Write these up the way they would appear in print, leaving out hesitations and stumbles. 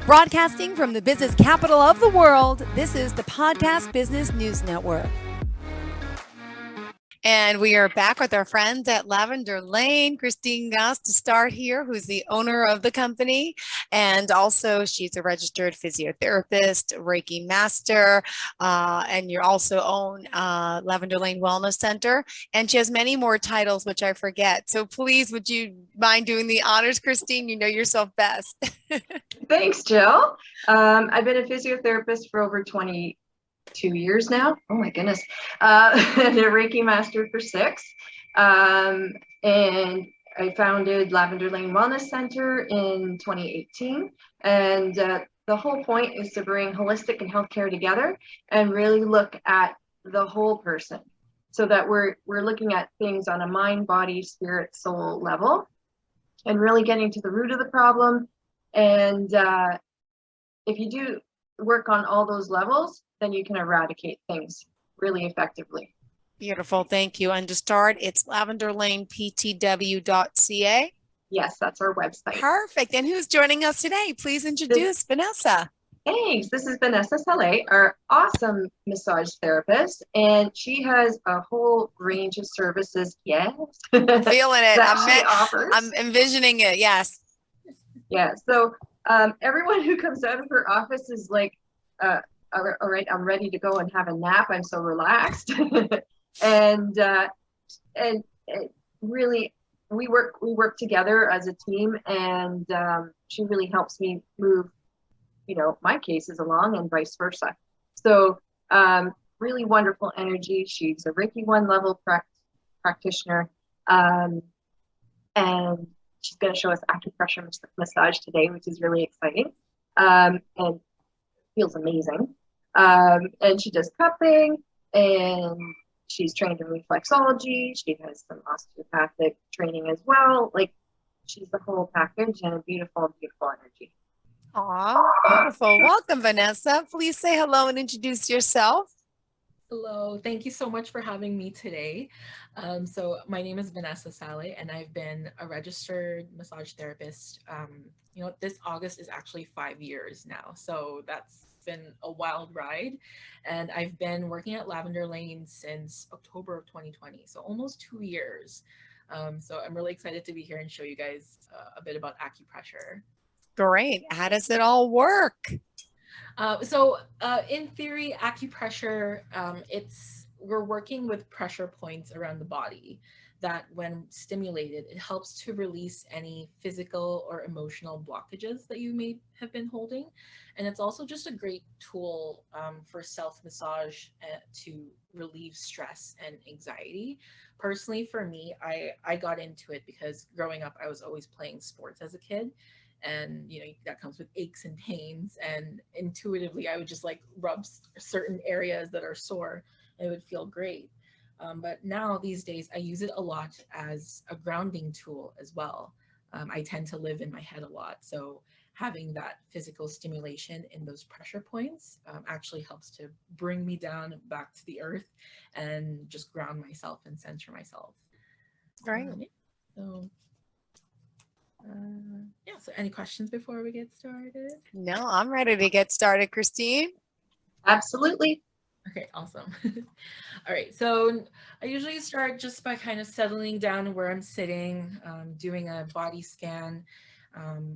Broadcasting from the business capital of the world, this is the Podcast Business News Network. And we are back with our friends at Lavender Lane. Christine Gosse to start here, who's the owner of the company. And also she's a registered physiotherapist, Reiki master, and you also own Lavender Lane Wellness Center. And she has many more titles, which I forget. So please, would you mind doing the honors, Christine? You know yourself best. Thanks, Jill. I've been a physiotherapist for over 22 years now. Oh my goodness. And a Reiki master for 6. And I founded Lavender Lane Wellness Center in 2018. And the whole point is to bring holistic and healthcare together and really look at the whole person, so that we're looking at things on a mind, body, spirit, soul level, and really getting to the root of the problem. And if you do work on all those levels, then you can eradicate things really effectively. Beautiful. Thank you. And to start, it's lavenderlaneptw.ca. Yes, that's our website. Perfect. And who's joining us today? Please introduce Vanesa. Thanks. This is Vanesa Sale, our awesome massage therapist, and she has a whole range of services. Yes. I'm feeling it. Offers. I'm envisioning it. Yes. Yeah. So everyone who comes out of her office is like, all right, I'm ready to go and have a nap. I'm so relaxed. and really, we work together as a team, and she really helps me move, my cases along, and vice versa. So really wonderful energy. She's a Reiki 1 level practitioner, and she's going to show us acupressure massage today, which is really exciting, and feels amazing. And she does cupping, and she's trained in reflexology. She has some osteopathic training as well. Like, she's the whole package, and a beautiful, beautiful energy. Aw, beautiful. Welcome, Vanesa. Please say hello and introduce yourself. Hello, thank you so much for having me today. So my name is Vanesa Sale, and I've been a registered massage therapist. This August is actually 5 years now, so that's been a wild ride. And I've been working at Lavender Lane since October of 2020, so almost 2 years. So I'm really excited to be here and show you guys a bit about acupressure. Great. How does it all work? In theory, acupressure, we're working with pressure points around the body that, when stimulated, it helps to release any physical or emotional blockages that you may have been holding. And it's also just a great tool for self-massage to relieve stress and anxiety. Personally, for me, I got into it because growing up, I was always playing sports as a kid. And that comes with aches and pains, and intuitively I would just like rub certain areas that are sore, and it would feel great. But now these days I use it a lot as a grounding tool as well. I tend to live in my head a lot, so having that physical stimulation in those pressure points actually helps to bring me down back to the earth and just ground myself and center myself. Great. So any questions before we get started? No, I'm ready to get started, Christine. Absolutely. Okay, awesome. All right, so I usually start just by kind of settling down where I'm sitting, doing a body scan.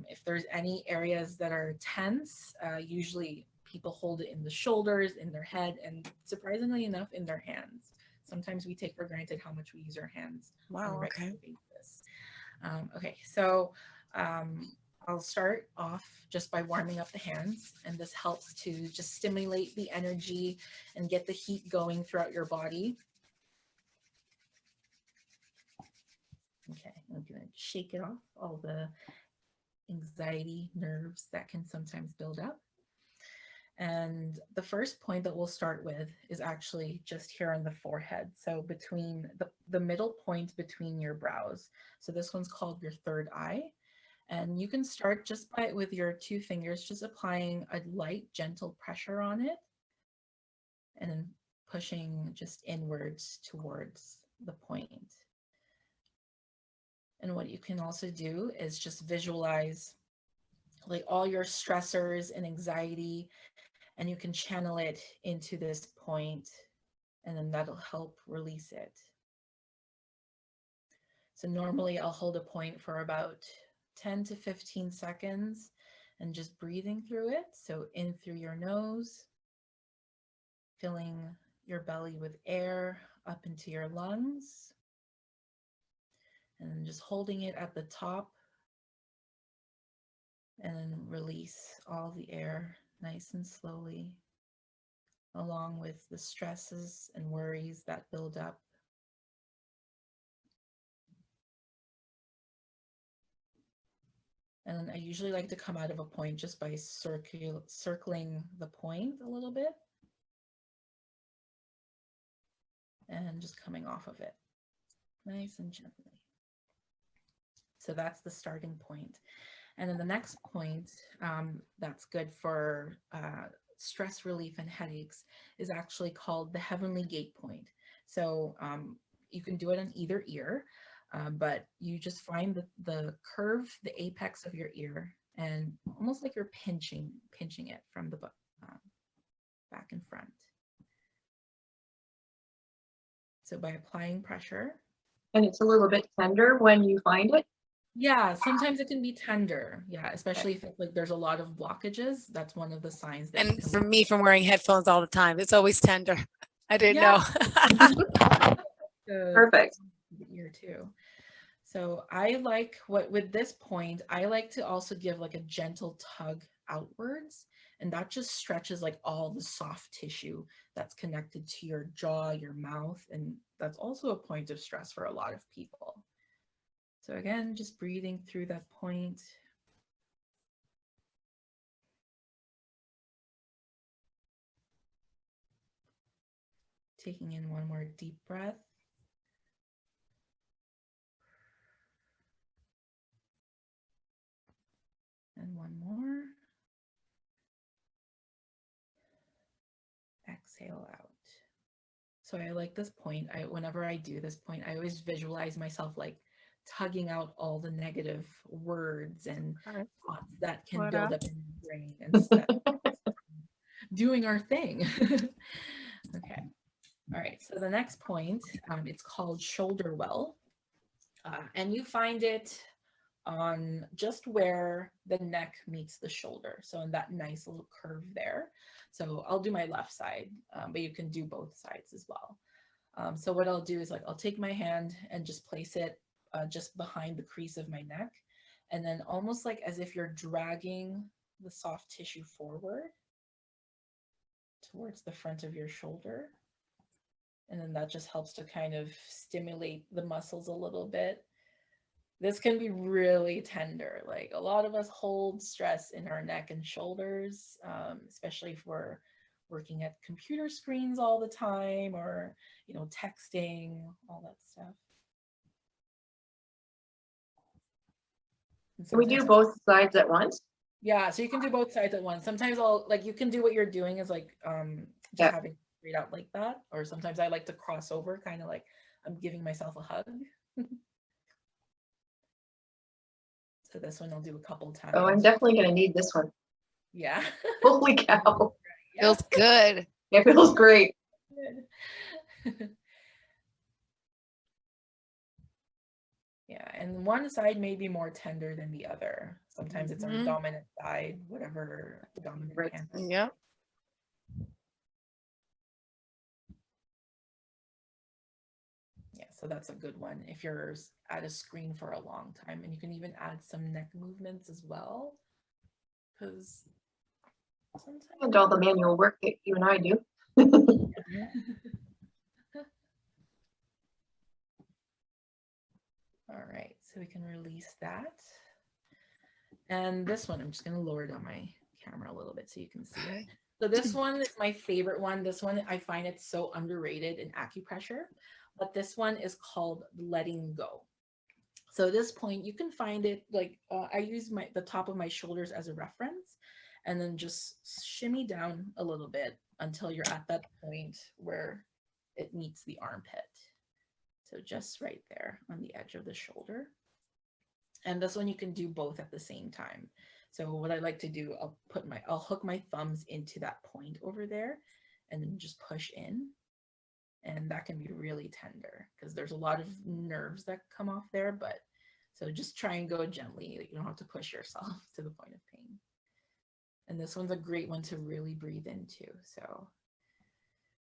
If there's any areas that are tense, usually people hold it in the shoulders, in their head, and surprisingly enough, in their hands. Sometimes we take for granted how much we use our hands on a regular basis. Okay, so I'll start off just by warming up the hands, and this helps to just stimulate the energy and get the heat going throughout your body. Okay, I'm gonna shake it off, all the anxiety nerves that can sometimes build up. And the first point that we'll start with is actually just here on the forehead. So between the middle point between your brows. So this one's called your third eye. And you can start just with your 2 fingers, just applying a light, gentle pressure on it, and then pushing just inwards towards the point. And what you can also do is just visualize like all your stressors and anxiety, and you can channel it into this point, and then that'll help release it. So normally I'll hold a point for about 10 to 15 seconds and just breathing through it. So in through your nose, filling your belly with air up into your lungs, and then just holding it at the top, and then release all the air nice and slowly, along with the stresses and worries that build up. And then I usually like to come out of a point just by circling the point a little bit and just coming off of it nice and gently. So that's the starting point. And then the next point that's good for stress relief and headaches is actually called the Heavenly Gate point. So you can do it on either ear, but you just find the curve, the apex of your ear, and almost like you're pinching it from the back and front. So by applying pressure. And it's a little bit tender when you find it. Yeah, sometimes it can be tender. Yeah, especially if it's like there's a lot of blockages. That's one of the signs that. And for me, from wearing headphones all the time, it's always tender. I didn't know. Perfect. The ear too. So I like with this point, I like to also give like a gentle tug outwards, and that just stretches like all the soft tissue that's connected to your jaw, your mouth, and that's also a point of stress for a lot of people. So again, just breathing through that point. Taking in one more deep breath. And one more. Exhale out. So I like this point. Whenever I do this point, I always visualize myself like tugging out all the negative words and thoughts that can build up in your brain instead of doing our thing. Okay. All right. So the next point, it's called shoulder well. And you find it on just where the neck meets the shoulder. So in that nice little curve there. So I'll do my left side, but you can do both sides as well. So what I'll do is like, I'll take my hand and just place it just behind the crease of my neck. And then almost like as if you're dragging the soft tissue forward towards the front of your shoulder. And then that just helps to kind of stimulate the muscles a little bit. This can be really tender. Like a lot of us hold stress in our neck and shoulders, especially if we're working at computer screens all the time or, you know, texting, all that stuff. Can we do both sides at once? Yeah, so you can do both sides at once. Sometimes I'll like, you can do what you're doing is like just having it straight out like that. Or sometimes I like to cross over, kind of like I'm giving myself a hug. So this one I'll do a couple times. Oh, I'm definitely going to need this one. Yeah. Holy cow. Feels good. It feels great. Good. Yeah, and one side may be more tender than the other. Sometimes it's our dominant side, whatever the dominant hand is. Yeah. Yeah, so that's a good one if you're at a screen for a long time. And you can even add some neck movements as well. Because sometimes And all the manual work that you and I do. All right, so we can release that. And this one, I'm just going to lower down my camera a little bit so you can see it. So this one is my favorite one. This one, I find it so underrated in acupressure, but this one is called letting go. So this point, you can find it like, I use the top of my shoulders as a reference, and then just shimmy down a little bit until you're at that point where it meets the armpit. So just right there on the edge of the shoulder. And this one you can do both at the same time. So what I like to do, I'll hook my thumbs into that point over there and then just push in. And that can be really tender because there's a lot of nerves that come off there, but so just try and go gently. You don't have to push yourself to the point of pain. And this one's a great one to really breathe into. So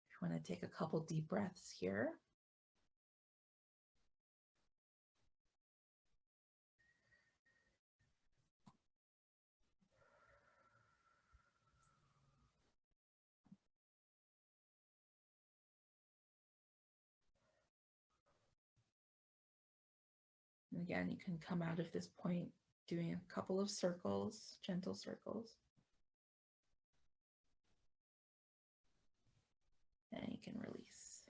if you want to take a couple deep breaths here. And again, you can come out of this point doing a couple of circles, gentle circles. And you can release.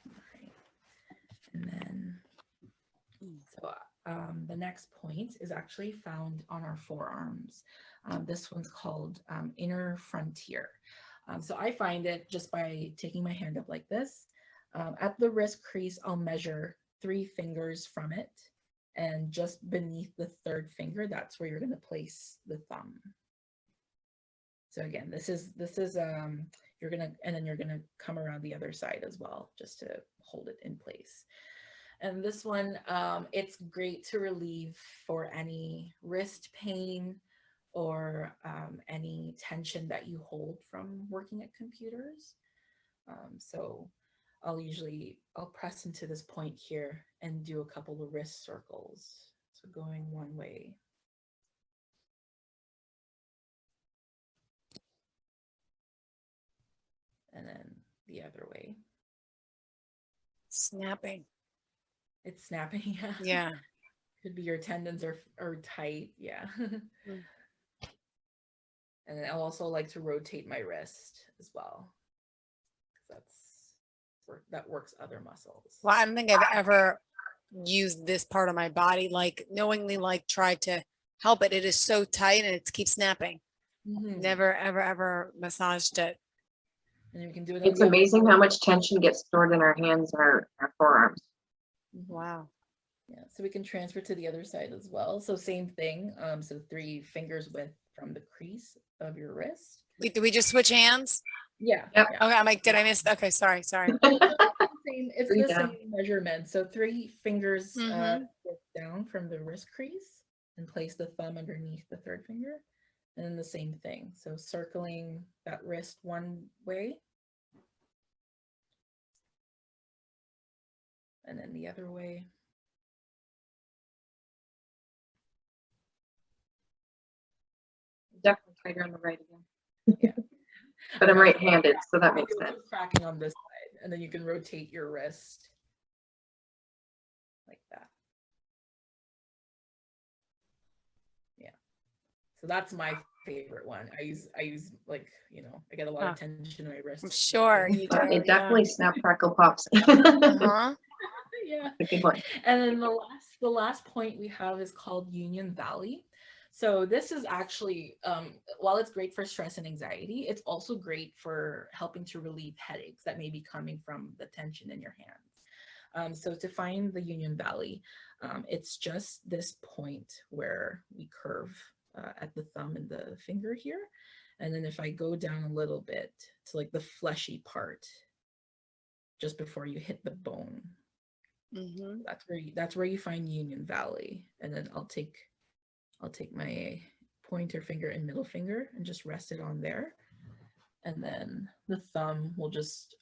All right. And then, so the next point is actually found on our forearms. This one's called Inner Frontier. So I find it just by taking my hand up like this. At the wrist crease, I'll measure 3 fingers from it. And just beneath the 3rd finger, that's where you're going to place the thumb. So again, this is you're gonna, and then you're gonna come around the other side as well, just to hold it in place. And this one, it's great to relieve for any wrist pain or any tension that you hold from working at computers. So I'll press into this point here and do a couple of wrist circles. So going one way. And then the other way. Snapping. It's snapping, yeah. Yeah. Could be your tendons are tight, yeah. Mm. And then I'll also like to rotate my wrist as well. That works other muscles. Well, I don't think I've ever used this part of my body, like knowingly, like tried to help it. It is so tight and it keeps snapping. Mm-hmm. Never, ever, ever massaged it. And we can do it. It's amazing how much tension gets stored in our hands and our forearms. Wow. Yeah, so we can transfer to the other side as well. So same thing. So 3 fingers width from the crease of your wrist. Wait, do we just switch hands? Yeah. Yep. Yeah. Okay, I'm like, did I miss? Okay, sorry. It's the same measurement. So 3 fingers down from the wrist crease and place the thumb underneath the 3rd finger. And then the same thing. So circling that wrist one way. And then the other way. Definitely tighter on the right again. Yeah. But I'm right-handed, so that makes sense. Cracking on this side, and then you can rotate your wrist like that. Yeah. So that's my favorite one. I use like, I get a lot of tension in my wrist. I'm sure you do. It definitely snap, crackle, pops. Uh-huh. Yeah. A good one. And then the last point we have is called Union Valley. So this is actually, while it's great for stress and anxiety, it's also great for helping to relieve headaches that may be coming from the tension in your hands. So to find the Union Valley, it's just this point where we curve at the thumb and the finger here. And then if I go down a little bit to like the fleshy part, just before you hit the bone, that's where you find Union Valley. And then I'll take my pointer finger and middle finger and just rest it on there. And then the thumb will just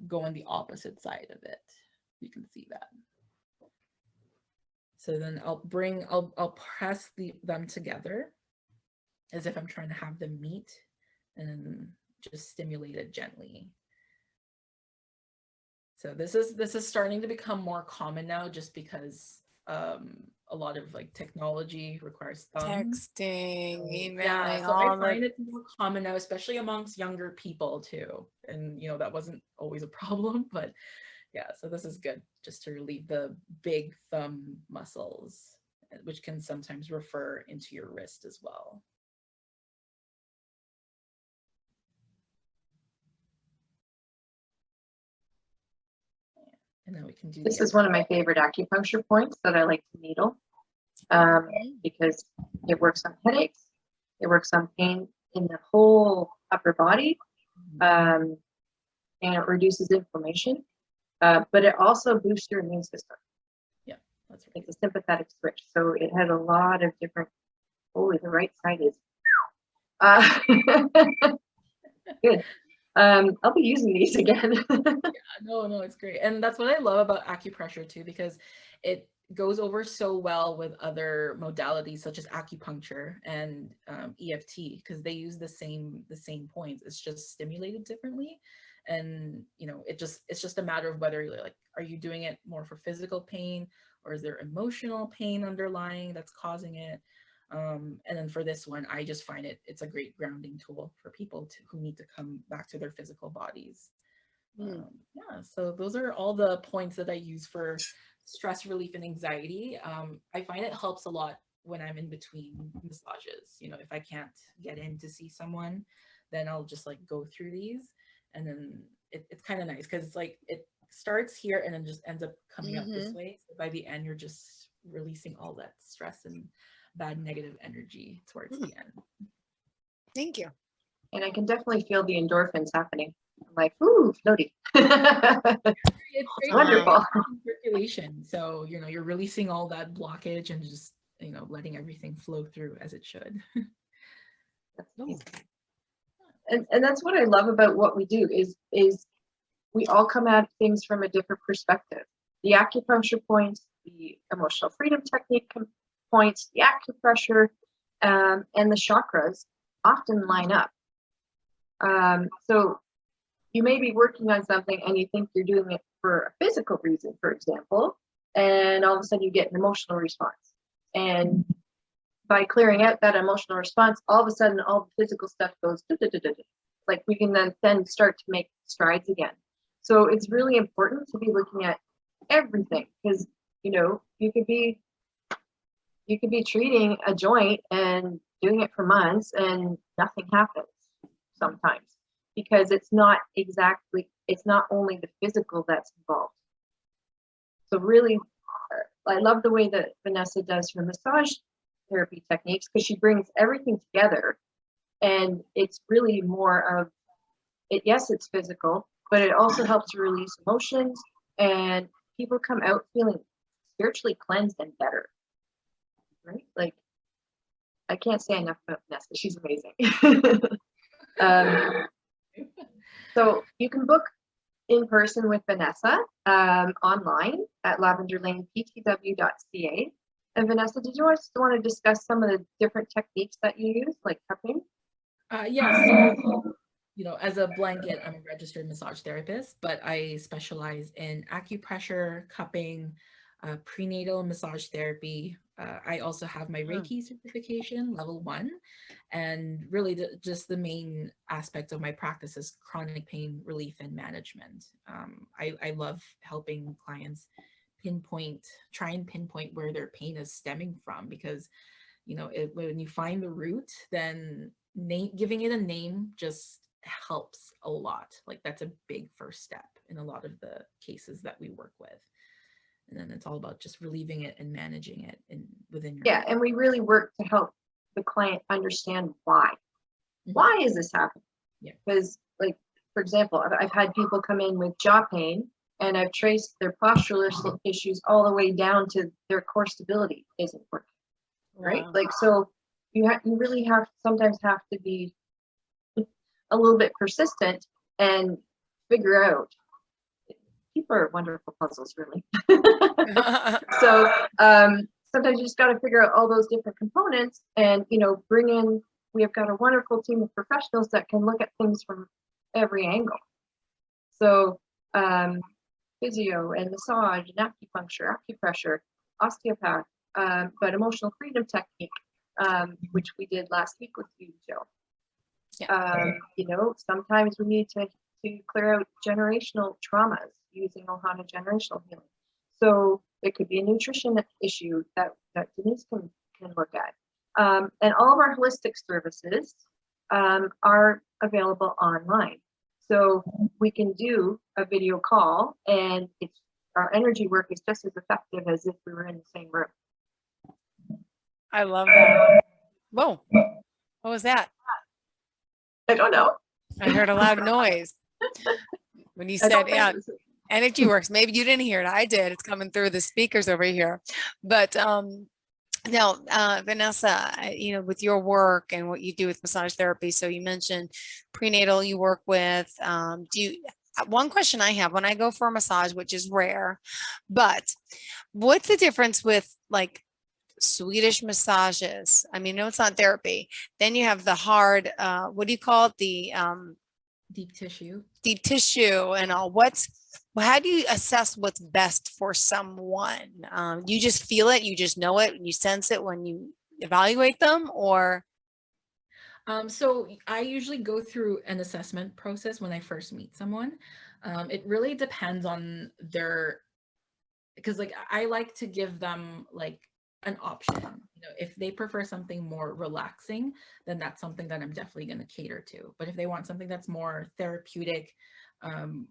go on the opposite side of it. You can see that. So then I'll press them together as if I'm trying to have them meet and then just stimulate it gently. So this is starting to become more common now just because a lot of like technology requires thumbs. Texting, emailing, yeah, so I find it's more common now, especially amongst younger people too. And that wasn't always a problem, but yeah, so this is good just to relieve the big thumb muscles, which can sometimes refer into your wrist as well. And then we can do this is one of my favorite acupuncture points that I like to needle. because it works on headaches, it works on pain in the whole upper body, and it reduces inflammation, but it also boosts your immune system. Yeah, that's right. It's a sympathetic switch, so it has a lot of different. Oh, the right side is good. I'll be using these again. No, it's great. And that's what I love about acupressure too, because it goes over so well with other modalities such as acupuncture and EFT, because they use the same points. It's just stimulated differently. And it's just a matter of whether you're like, are you doing it more for physical pain, or is there emotional pain underlying that's causing it? And then for this one, I just find it's a great grounding tool for people who need to come back to their physical bodies. Yeah, so those are all the points that I use for stress relief and anxiety. I find it helps a lot when I'm in between massages. If I can't get in to see someone, then I'll just like go through these, and then it's kind of nice because it's like it starts here and then just ends up coming up this way. So by the end, you're just releasing all that stress and bad negative energy towards the end. Thank you. And I can definitely feel the endorphins happening. I'm like, ooh, floaty. It's great. Wonderful. Circulation. So, you're releasing all that blockage and just, letting everything flow through as it should. And that's what I love about what we do is we all come at things from a different perspective. The acupuncture points, the emotional freedom technique points, the acupressure, and the chakras often line up. So you may be working on something and you think you're doing it for a physical reason, for example, and all of a sudden you get an emotional response. And by clearing out that emotional response, all of a sudden all the physical stuff goes, like we can then start to make strides again. So it's really important to be looking at everything, because you could be treating a joint and doing it for months and nothing happens sometimes, because it's not only the physical that's involved. So really, I love the way that Vanesa does her massage therapy techniques, because she brings everything together, and it's really more of it. Yes, it's physical, but it also helps to release emotions, and people come out feeling spiritually cleansed and better. Right? Like, I can't say enough about Vanesa. She's amazing. So you can book in person with Vanesa online at lavenderlaneptw.ca. And Vanesa, did you want to discuss some of the different techniques that you use, like cupping? Yes. So, as a blanket, I'm a registered massage therapist, but I specialize in acupressure, cupping, prenatal massage therapy. I also have my Reiki certification, level 1. And really just the main aspect of my practice is chronic pain relief and management. I love helping clients try and pinpoint where their pain is stemming from, because, when you find the root, then giving it a name just helps a lot. Like, that's a big first step in a lot of the cases that we work with. And then it's all about just relieving it and managing it within your life. And we really work to help the client understand why. Why is this happening? Yeah. Because, like, for example, I've had people come in with jaw pain, and I've traced their postural issues all the way down to their core stability isn't working. Right? Wow. Like, so you really sometimes have to be a little bit persistent and figure out. People are wonderful puzzles, really. So sometimes you just got to figure out all those different components, and bring in. We have got a wonderful team of professionals that can look at things from every angle. So physio and massage and acupuncture, acupressure, osteopath, but emotional freedom technique, which we did last week with you, Jill. Yeah. Sometimes we need to clear out generational traumas using Ohana generational healing. So it could be a nutrition issue that Denise can look at. And all of our holistic services are available online. So we can do a video call, and our energy work is just as effective as if we were in the same room. I love that. Whoa, what was that? I don't know. I heard a loud noise when you I said, don't think yeah, it was- Energy Works. Maybe you didn't hear it. I did. It's coming through the speakers over here. But now, Vanessa, with your work and what you do with massage therapy, so you mentioned prenatal you work with. One question I have when I go for a massage, which is rare, but what's the difference with like Swedish massages? I mean, no, it's not therapy. Then you have the hard, what do you call it? The Deep tissue. deep tissue and all. How do you assess what's best for someone? You just feel it, you just know it, you sense it when you evaluate them, or So I usually go through an assessment process when I first meet someone. It really depends on because like I like to give them like an option. If they prefer something more relaxing, then that's something that I'm definitely going to cater to. But if they want something that's more therapeutic,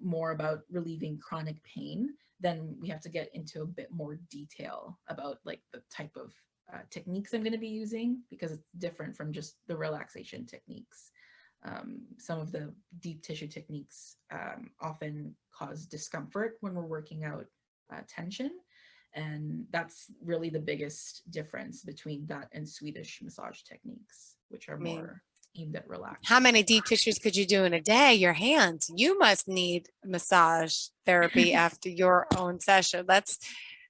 more about relieving chronic pain, then we have to get into a bit more detail about like the type of techniques I'm going to be using, because it's different from just the relaxation techniques. Some of the deep tissue techniques often cause discomfort when we're working out tension. And that's really the biggest difference between that and Swedish massage techniques, which are more aimed at relaxing. How many deep tissues could you do in a day? Your hands. You must need massage therapy after your own session. It's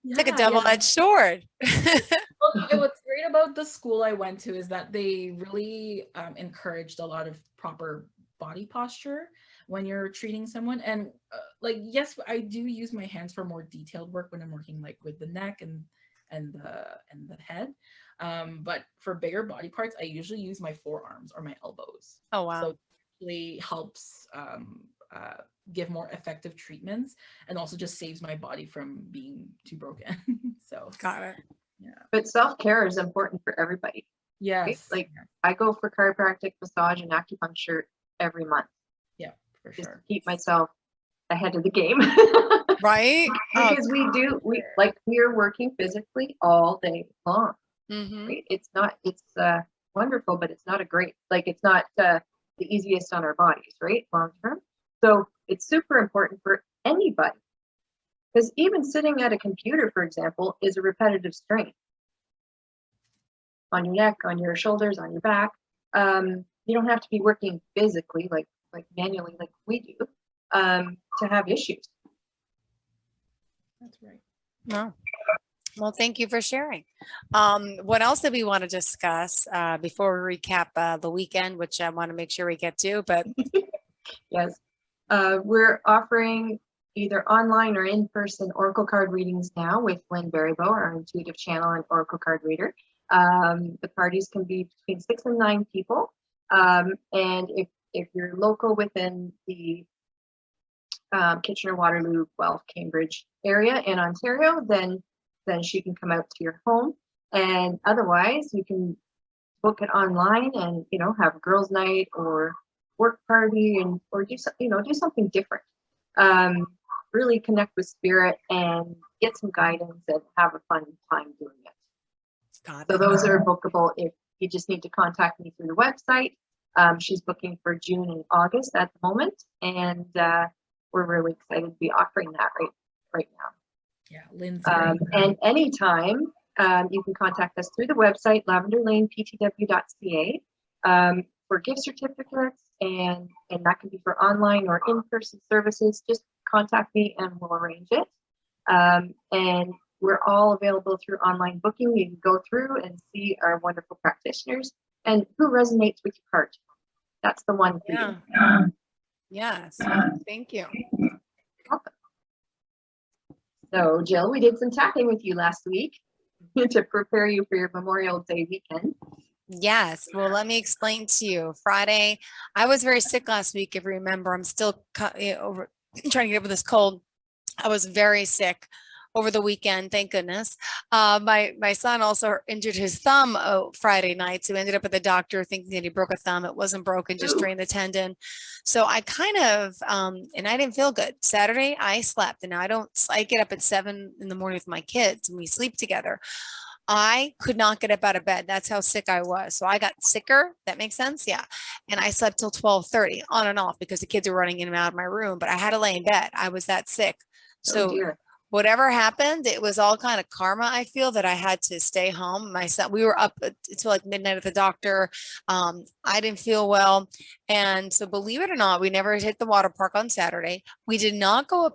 like a double-edged sword. Well, what's great about the school I went to is that they really encouraged a lot of proper body posture when you're treating someone. And yes, I do use my hands for more detailed work when I'm working like with the neck and the head. But for bigger body parts, I usually use my forearms or my elbows. Oh, wow. So it really helps give more effective treatments, and also just saves my body from being too broken. So got it. Yeah. But self-care is important for everybody. Yes. Right? Like I go for chiropractic, massage, and acupuncture every month. Yeah, for just sure. to keep myself ahead of the game. Right? Because we're working physically all day long. Mm-hmm. Right? It's wonderful, but it's not it's not the easiest on our bodies, right? Long term. So it's super important for anybody. Because even sitting at a computer, for example, is a repetitive strain on your neck, on your shoulders, on your back. You don't have to be working physically, like manually, like we do, to have issues. That's right. No. Well, thank you for sharing. What else did we want to discuss before we recap the weekend, which I want to make sure we get to? But yes, we're offering either online or in-person oracle card readings now with Lynn Berrybow, our intuitive channel and oracle card reader. The parties can be between 6 and 9 people. And if you're local within the Kitchener, Waterloo, Guelph, Cambridge area in Ontario, then she can come out to your home. And otherwise, you can book it online and have a girls' night or work party or do something different. Really connect with spirit and get some guidance and have a fun time doing it. So those are bookable. If you just need to contact me through the website. She's booking for June and August at the moment, and we're really excited to be offering that right now. Yeah, Lynn's and anytime you can contact us through the website lavenderlaneptw.ca for gift certificates, and that can be for online or in-person services. Just contact me and we'll arrange it. And we're all available through online booking. You can go through and see our wonderful practitioners and who resonates with your heart. That's the one for you. Yes, thank you. Welcome. So, Jill, we did some tapping with you last week to prepare you for your Memorial Day weekend. Yes. Well, let me explain to you. Friday, I was very sick last week. If you remember, I'm still trying to get over this cold. I was very sick over the weekend. Thank goodness. My son also injured his thumb Friday night. So we ended up at the doctor thinking that he broke a thumb. It wasn't broken, just strained the tendon. So I kind of, and I didn't feel good. Saturday, I slept. And now I get up at 7 in the morning with my kids and we sleep together. I could not get up out of bed. That's how sick I was. So I got sicker. That makes sense. Yeah. And I slept till 12:30 on and off because the kids were running in and out of my room, but I had to lay in bed. I was that sick. Oh So dear. whatever happened, it was all kind of karma. I feel that I had to stay home. My son, we were up until like midnight at the doctor. I didn't feel well. And so believe it or not, we never hit the water park on Saturday. We did not go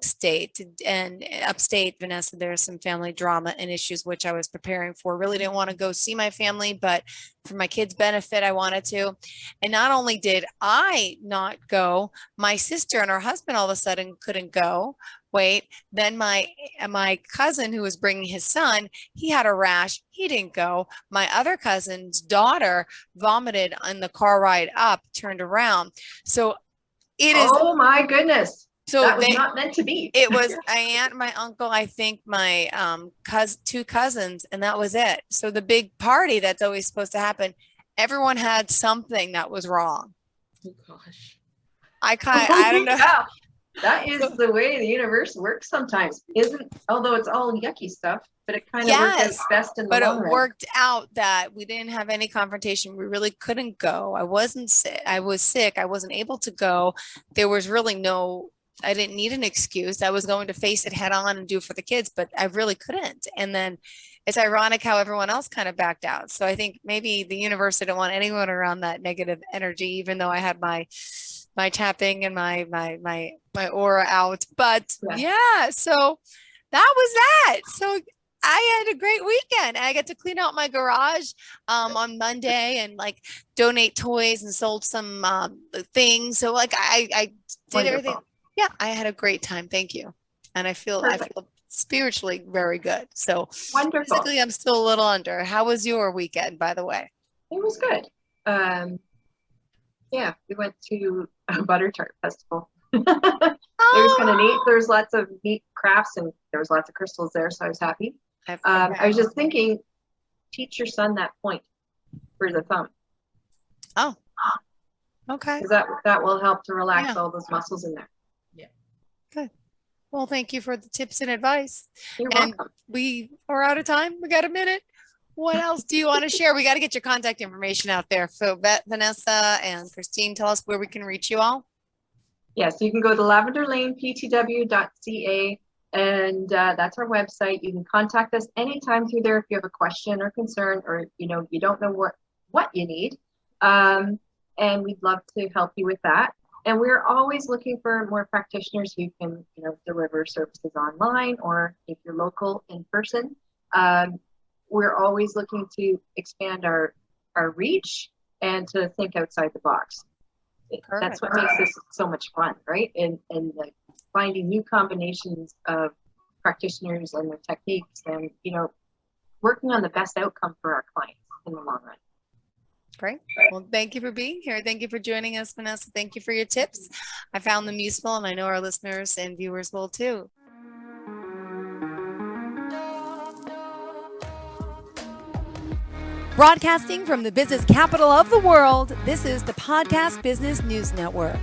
and upstate, Vanessa, there's some family drama and issues, which I was preparing for. Really didn't want to go see my family, but for my kids' benefit, I wanted to. And not only did I not go, my sister and her husband all of a sudden couldn't go. Wait, then my cousin who was bringing his son, he had a rash. He didn't go. My other cousin's daughter vomited on the car ride up, turned around. So it is. Oh my goodness. So That was not meant to be. it was my aunt, my uncle, I think my two cousins, and that was it. So the big party that's always supposed to happen, everyone had something that was wrong. Oh gosh. I don't know. Yeah. That is the way the universe works sometimes, although it's all yucky stuff, but it kind of works out best in the long run. But it worked out that we didn't have any confrontation. We really couldn't go. I wasn't sick. I was sick. I wasn't able to go. There was really I didn't need an excuse. I was going to face it head on and do it for the kids, but I really couldn't. And then it's ironic how everyone else kind of backed out. So I think maybe the universe didn't want anyone around that negative energy, even though I had my tapping and my aura out. But yeah, so that was that. So I had a great weekend. I got to clean out my garage on Monday and like donate toys and sold some things. So like I did everything. Yeah, I had a great time. Thank you. And I feel spiritually very good. So wonderful. Physically, I'm still a little under. How was your weekend, by the way? It was good. Yeah, we went to a butter tart festival. It was kind of neat. There's lots of neat crafts and there was lots of crystals there, so I was happy. I was just thinking, teach your son that point for the thumb. Oh, okay. Because that will help to relax all those muscles in there. Yeah. Good. Well, thank you for the tips and advice. You're welcome. We are out of time. We got a minute. What else do you want to share? We got to get your contact information out there. So Vanessa and Christine, tell us where we can reach you all. Yes, you can go to lavenderlaneptw.ca and that's our website. You can contact us anytime through there if you have a question or concern or you don't know what you need. And we'd love to help you with that. And we're always looking for more practitioners who can deliver services online or if you're local in person. We're always looking to expand our reach and to think outside the box. Perfect. That's what makes this so much fun, right? And like finding new combinations of practitioners and their techniques and, working on the best outcome for our clients in the long run. Great. Well, thank you for being here. Thank you for joining us, Vanessa. Thank you for your tips. I found them useful and I know our listeners and viewers will too. Broadcasting from the business capital of the world, this is the Podcast Business News Network.